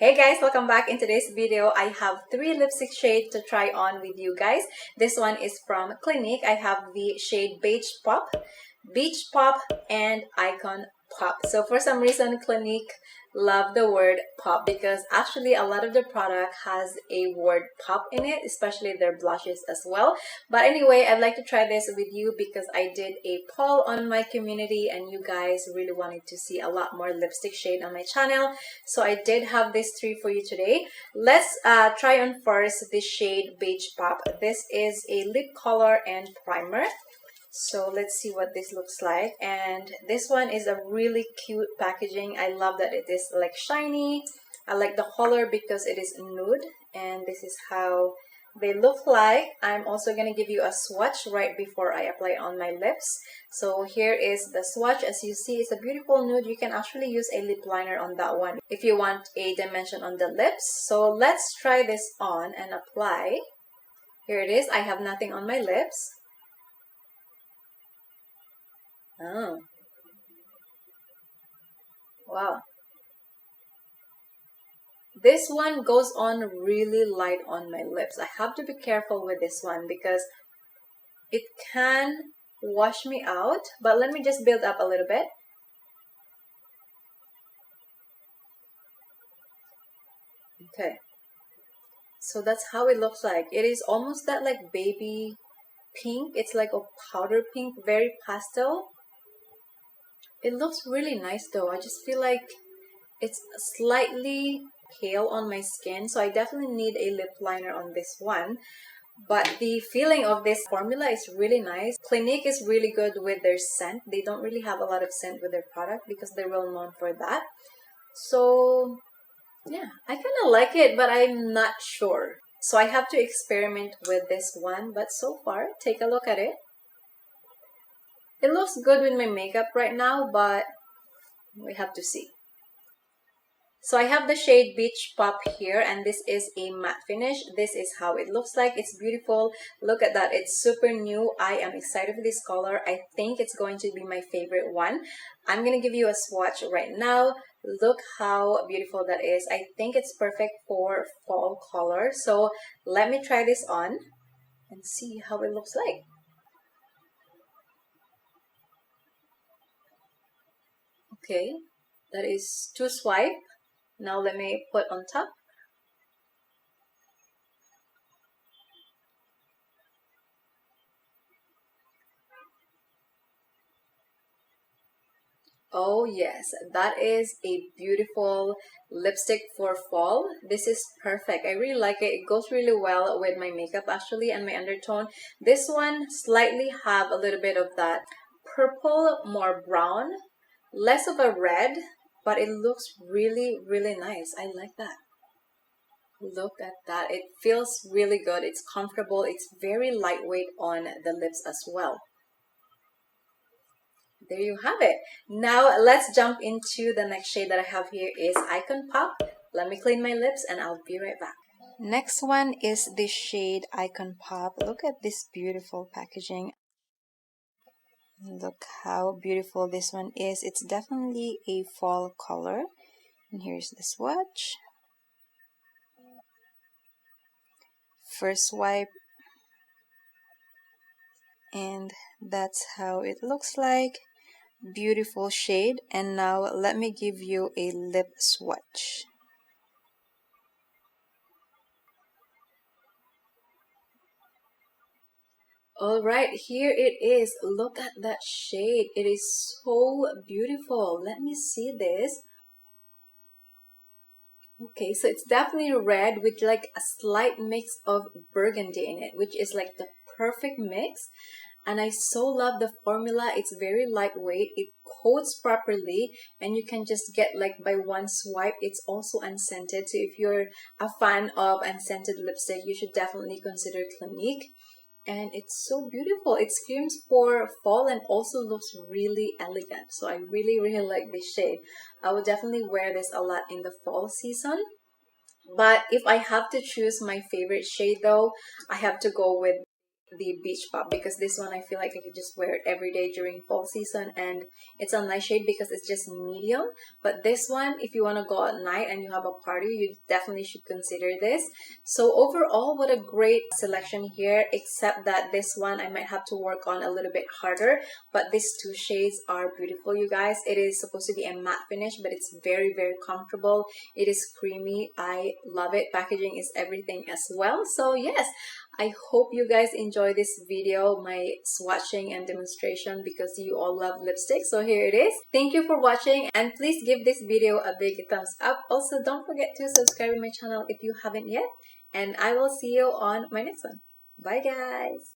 Hey guys, welcome back. In today's video, I have 3 lipstick shades to try on with you guys. This one is from Clinique. I have the shade Beige Pop, Beige Pop, and Icon Pop. So for some reason, Clinique love the word pop because actually a lot of the product has a word pop in it, especially their blushes as well. But anyway, I'd like to try this with you because I did a poll on my community and you guys really wanted to see a lot more lipstick shade on my channel. So I did have these 3 for you today. Let's try on first the shade Beige Pop. This is a lip color and primer. So let's see what this looks like. And this one is a really cute packaging. I love that it is like shiny. I like the color because it is nude, and this is how they look like. I'm also going to give you a swatch right before I apply on my lips. So here is the swatch. As you see, it's a beautiful nude. You can actually use a lip liner on that one if you want a dimension on the lips. So let's try this on and apply. Here it is. I have nothing on my lips. Oh, wow. This one goes on really light on my lips. I have to be careful with this one because it can wash me out. But let me just build up a little bit. Okay. So that's how it looks like. It is almost that like baby pink. It's like a powder pink, very pastel. It looks really nice though. I just feel like it's slightly pale on my skin, so I definitely need a lip liner on this one. But the feeling of this formula is really nice. Clinique is really good with their scent. They don't really have a lot of scent with their product because they're well known for that. So yeah, I kind of like it, but I'm not sure. So I have to experiment with this one. But so far, take a look at it. It looks good with my makeup right now, but we have to see. So I have the shade Beige Pop here, and this is a matte finish. This is how it looks like. It's beautiful. Look at that. It's super new. I am excited for this color. I think it's going to be my favorite one. I'm going to give you a swatch right now. Look how beautiful that is. I think it's perfect for fall color. So let me try this on and see how it looks like. Okay, that is 2 swipe. Now let me put on top. Oh yes, that is a beautiful lipstick for fall. This is perfect. I really like it. It goes really well with my makeup actually and my undertone. This one slightly have a little bit of that purple, more brown, less of a red, but it looks really, really nice. I like that. Look at that. It feels really good. It's comfortable. It's very lightweight on the lips as well. There you have it. Now let's jump into the next shade that I have here is Icon Pop. Let me clean my lips and I'll be right back. Next one is the shade Icon Pop. Look at this beautiful packaging. Look how beautiful this one is. It's definitely a fall color. And here's the swatch. First swipe. And that's how it looks like. Beautiful shade. And now let me give you a lip swatch. All right, here it is. Look at that shade. It is so beautiful. Let me see this. Okay, so it's definitely red with like a slight mix of burgundy in it, which is like the perfect mix. And I so love the formula. It's very lightweight. It coats properly and you can just get like by one swipe. It's also unscented. So if you're a fan of unscented lipstick, you should definitely consider Clinique. And it's so beautiful. It screams for fall and also looks really elegant. So I really, really like this shade. I will definitely wear this a lot in the fall season. But if I have to choose my favorite shade though, I have to go with the Beige Pop, because this one I feel like I could just wear it every day during fall season, and it's a nice shade because it's just medium. But this one, if you want to go at night and you have a party, you definitely should consider this. So overall, what a great selection here, except that this one I might have to work on a little bit harder. But these two shades are beautiful, you guys. It is supposed to be a matte finish, but it's very, very comfortable. It is creamy. I love it. Packaging is everything as well. So yes, I hope you guys enjoy this video, my swatching and demonstration, because you all love lipstick. So here it is. Thank you for watching, and please give this video a big thumbs up. Also, don't forget to subscribe to my channel if you haven't yet, and I will see you on my next one. Bye guys!